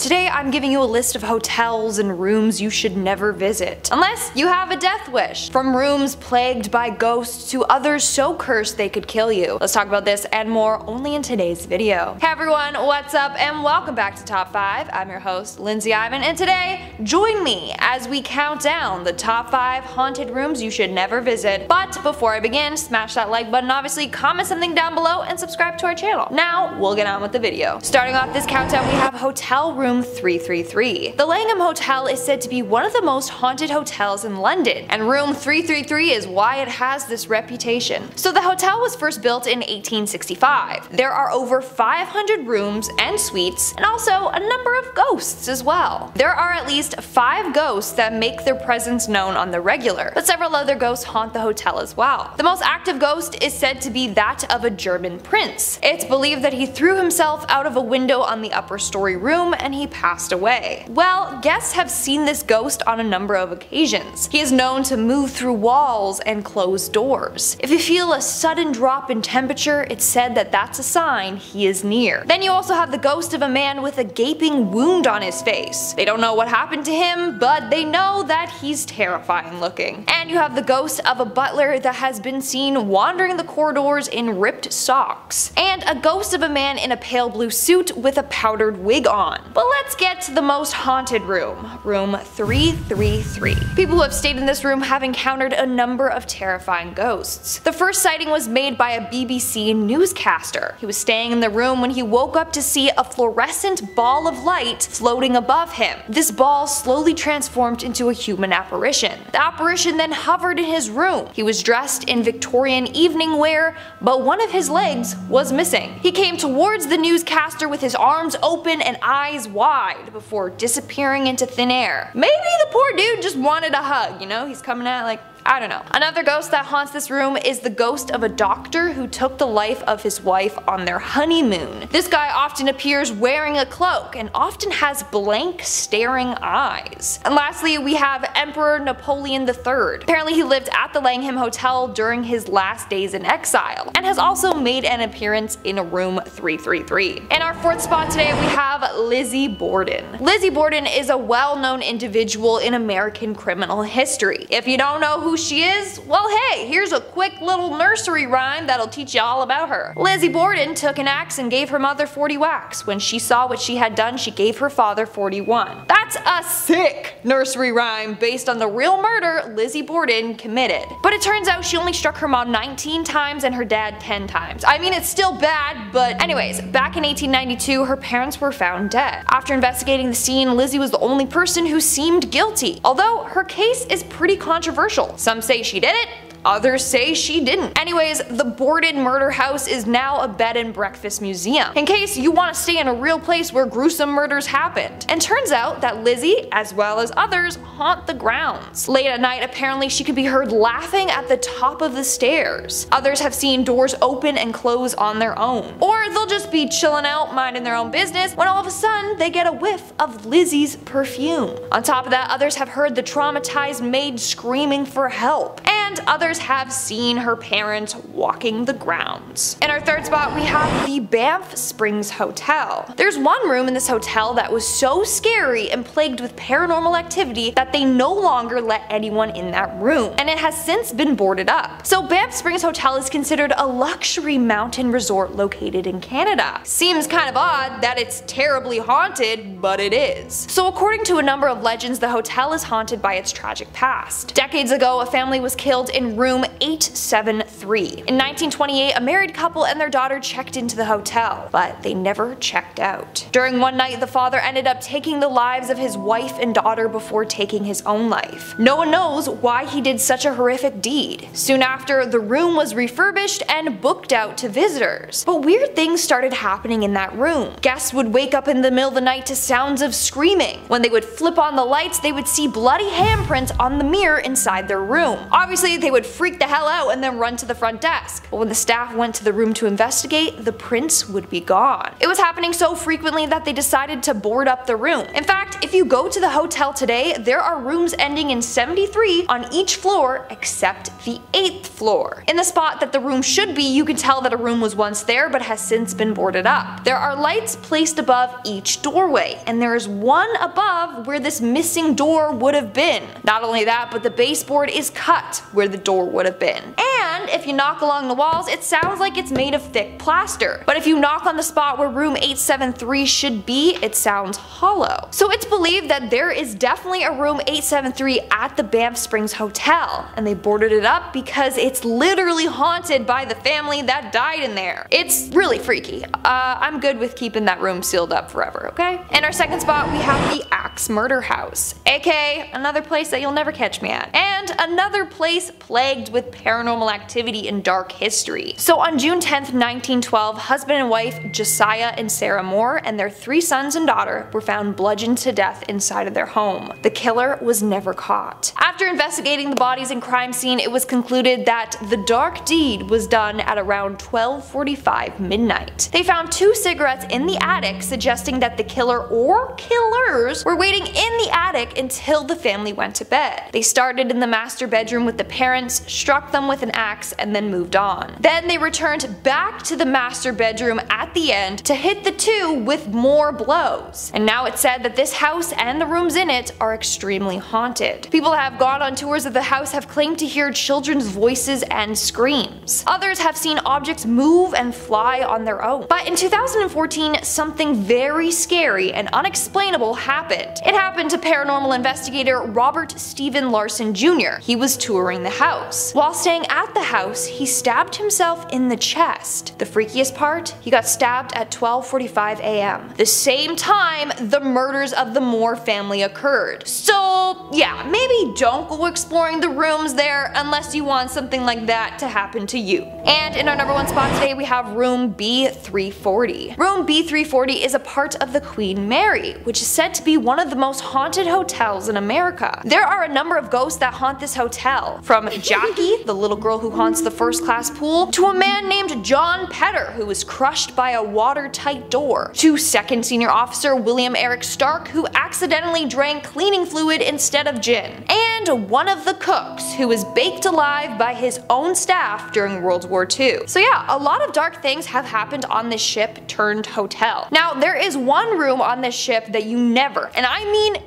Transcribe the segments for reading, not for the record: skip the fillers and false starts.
Today I'm giving you a list of hotels and rooms you should never visit, unless you have a death wish. From rooms plagued by ghosts to others so cursed they could kill you. Let's talk about this and more only in today's video. Hey everyone, what's up and welcome back to Top 5. I'm your host, Lindsay Ivan, and today, join me as we count down the top 5 haunted rooms you should never visit. But before I begin, smash that like button, obviously, comment something down below, and subscribe to our channel. Now, we'll get on with the video. Starting off this countdown, we have Hotel Room 333. The Langham Hotel is said to be one of the most haunted hotels in London, and Room 333 is why it has this reputation. So the hotel was first built in 1865. There are over 500 rooms and suites, and also a number of ghosts as well. There are at least 5 ghosts that make their presence known on the regular, but several other ghosts haunt the hotel as well. The most active ghost is said to be that of a German prince. It's believed that he threw himself out of a window on the upper story room and he passed away. Well, guests have seen this ghost on a number of occasions. He is known to move through walls and close doors. If you feel a sudden drop in temperature, it's said that that's a sign he is near. Then you also have the ghost of a man with a gaping wound on his face. They don't know what happened to him, but they know that he's terrifying looking. And you have the ghost of a butler that has been seen wandering the corridors in ripped socks. And a ghost of a man in a pale blue suit with a powdered wig on. But let's get to the most haunted room, Room 333. People who have stayed in this room have encountered a number of terrifying ghosts. The first sighting was made by a BBC newscaster. He was staying in the room when he woke up to see a fluorescent ball of light floating above him. This ball slowly transformed into a human apparition. The apparition then hovered in his room. He was dressed in Victorian evening wear, but one of his legs was missing. He came towards the newscaster with his arms open and eyes wide before disappearing into thin air. Maybe the poor dude just wanted a hug, you know? He's coming out like, I don't know. Another ghost that haunts this room is the ghost of a doctor who took the life of his wife on their honeymoon. This guy often appears wearing a cloak and often has blank staring eyes. And lastly, we have Emperor Napoleon III. Apparently he lived at the Langham Hotel during his last days in exile, and has also made an appearance in Room 333. In our 4th spot today we have Lizzie Borden. Lizzie Borden is a well-known individual in American criminal history. If you don't know who she is, well hey, here's a quick little nursery rhyme that'll teach you all about her. Lizzie Borden took an axe and gave her mother 40 whacks. When she saw what she had done, she gave her father 41. That's a sick nursery rhyme based on the real murder Lizzie Borden committed. But it turns out she only struck her mom 19 times and her dad 10 times. I mean, it's still bad, but anyways, back in 1892 her parents were found dead. After investigating the scene, Lizzie was the only person who seemed guilty, although her case is pretty controversial. Some say she did it, others say she didn't. Anyways, the Borden murder house is now a bed and breakfast museum, in case you want to stay in a real place where gruesome murders happened. And turns out that Lizzie, as well as others, haunt the grounds. Late at night, apparently she could be heard laughing at the top of the stairs. Others have seen doors open and close on their own. Or they'll just be chilling out, minding their own business, when all of a sudden they get a whiff of Lizzie's perfume. On top of that, others have heard the traumatized maid screaming for help. And others have seen her parents walking the grounds. In our 3rd spot we have the Banff Springs Hotel. There's one room in this hotel that was so scary and plagued with paranormal activity that they no longer let anyone in that room, and it has since been boarded up. So Banff Springs Hotel is considered a luxury mountain resort located in Canada. Seems kind of odd that it's terribly haunted, but it is. So according to a number of legends, the hotel is haunted by its tragic past. Decades ago, a family was killed in room 873. In 1928, a married couple and their daughter checked into the hotel, but they never checked out. During one night, the father ended up taking the lives of his wife and daughter before taking his own life. No one knows why he did such a horrific deed. Soon after, the room was refurbished and booked out to visitors. But weird things started happening in that room. Guests would wake up in the middle of the night to sounds of screaming. When they would flip on the lights, they would see bloody handprints on the mirror inside their room. Obviously, they would freak the hell out and then run to the front desk. But when the staff went to the room to investigate, the prints would be gone. It was happening so frequently that they decided to board up the room. In fact, if you go to the hotel today, there are rooms ending in 73 on each floor except the 8th floor. In the spot that the room should be, you can tell that a room was once there but has since been boarded up. There are lights placed above each doorway, and there is one above where this missing door would have been. Not only that, but the baseboard is cut where the door would have been. And if you knock along the walls, it sounds like it's made of thick plaster. But if you knock on the spot where room 873 should be, it sounds hollow. So it's believed that there is definitely a room 873 at the Banff Springs Hotel, and they boarded it up because it's literally haunted by the family that died in there. It's really freaky. I'm good with keeping that room sealed up forever, okay? In our second spot, we have the Axe Murder House, aka another place that you'll never catch me at, and another place plagued with paranormal activity and dark history. So on June 10th, 1912, husband and wife Josiah and Sarah Moore and their 3 sons and daughter were found bludgeoned to death inside of their home. The killer was never caught. After investigating the bodies and crime scene, it was concluded that the dark deed was done at around 12:45 midnight. They found 2 cigarettes in the attic, suggesting that the killer or killers were waiting in the attic until the family went to bed. They started in the master bedroom with the parents, struck them with an axe, and then moved on. Then they returned back to the master bedroom at the end to hit the 2 with more blows. And now it's said that this house and the rooms in it are extremely haunted. People that have gone on tours of the house have claimed to hear children's voices and screams. Others have seen objects move and fly on their own. But in 2014, something very scary and unexplainable happened. It happened to paranormal investigator Robert Stephen Larson Jr. He was touring the house. While staying at the house, he stabbed himself in the chest. The freakiest part? He got stabbed at 12:45 a.m. the same time the murders of the Moore family occurred. So yeah, maybe don't go exploring the rooms there unless you want something like that to happen to you. And in our number 1 spot today, we have room B340. Room B340 is a part of the Queen Mary, which is said to be one of the most haunted hotels in America. There are a number of ghosts that haunt this hotel, from Jackie, the little girl who haunts the first-class pool, to a man named John Petter who was crushed by a watertight door, to Second Senior Officer William Eric Stark who accidentally drank cleaning fluid instead of gin, and one of the cooks who was baked alive by his own staff during World War II. So yeah, a lot of dark things have happened on this ship turned hotel. Now there is one room on this ship that you never, and I mean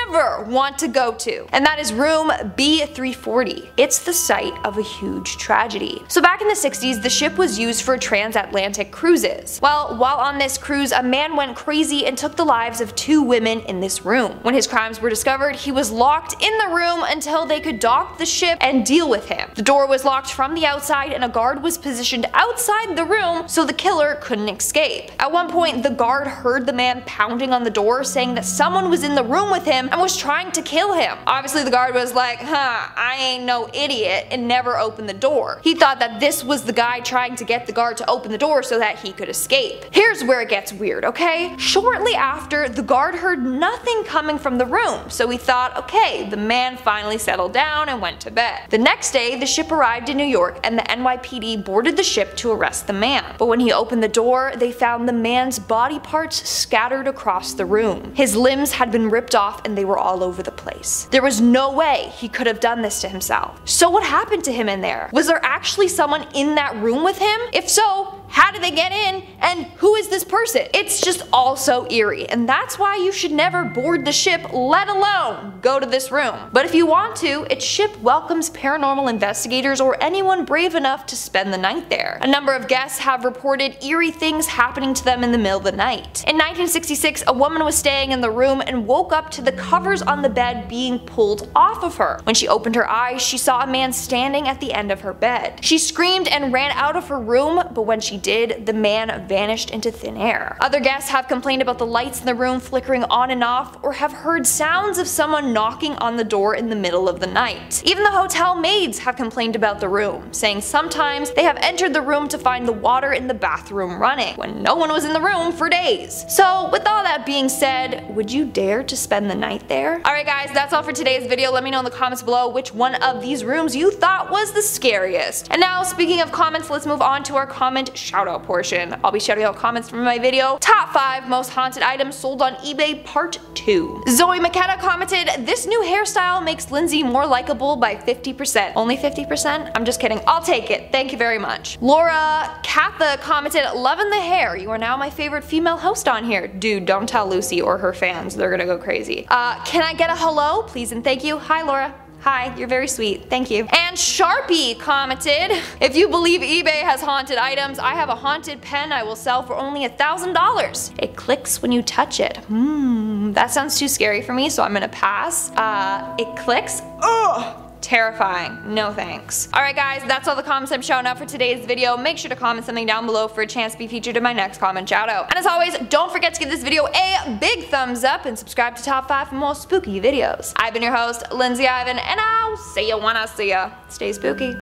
never, want to go to, and that is room B340. It's the site of a huge tragedy. So back in the 60s, the ship was used for transatlantic cruises. Well, while on this cruise, a man went crazy and took the lives of 2 women in this room. When his crimes were discovered, he was locked in the room until they could dock the ship and deal with him. The door was locked from the outside and a guard was positioned outside the room so the killer couldn't escape. At one point, the guard heard the man pounding on the door, saying that someone was in the room with him and was trying to kill him. Obviously the guard was like, I ain't no idiot, and never opened the door. He thought that this was the guy trying to get the guard to open the door so that he could escape. Here's where it gets weird, okay? Shortly after, the guard heard nothing coming from the room, so he thought, okay, the man finally settled down and went to bed. The next day, the ship arrived in New York and the NYPD boarded the ship to arrest the man. But when he opened the door, they found the man's body parts scattered across the room. His limbs had been ripped off and they were all over the place. There was no way he could have done this to himself. So what happened to him in there? Was there actually someone in that room with him? If so, how did they get in? And who is this person? It's just all so eerie, and that's why you should never board the ship, let alone go to this room. But if you want to, its ship welcomes paranormal investigators or anyone brave enough to spend the night there. A number of guests have reported eerie things happening to them in the middle of the night. In 1966, a woman was staying in the room and woke up to the covers on the bed being pulled off of her. When she opened her eyes, she saw a man standing at the end of her bed. She screamed and ran out of her room, but when she did, the man vanished into thin air. Other guests have complained about the lights in the room flickering on and off, or have heard sounds of someone knocking on the door in the middle of the night. Even the hotel maids have complained about the room, saying sometimes they have entered the room to find the water in the bathroom running, when no one was in the room for days. So with all that being said, would you dare to spend the night there? Alright guys, that's all for today's video. Let me know in the comments below which one of these rooms you thought was the scariest. And now, speaking of comments, let's move on to our comment shout out portion. I'll be shouting out comments from my video, Top 5 Most Haunted Items Sold on eBay Part 2. Zoe McKenna commented, this new hairstyle makes Lindsay more likable by 50%. Only 50%? I'm just kidding. I'll take it. Thank you very much. Laura Katha commented, loving the hair. You are now my favorite female host on here. Dude, don't tell Lucy or her fans. They're gonna go crazy. Can I get a hello? Please and thank you. Hi, Laura. Hi, you're very sweet. Thank you. And Sharpie commented, if you believe eBay has haunted items, I have a haunted pen I will sell for only $1,000. It clicks when you touch it. That sounds too scary for me, so I'm gonna pass. It clicks. Ugh! Terrifying. No thanks. Alright guys, that's all the comments I'm showing up for today's video. Make sure to comment something down below for a chance to be featured in my next comment shout out. And as always, don't forget to give this video a big thumbs up and subscribe to Top 5 for more spooky videos. I've been your host, Lindsay Ivan, and I'll see you when I see ya. Stay spooky.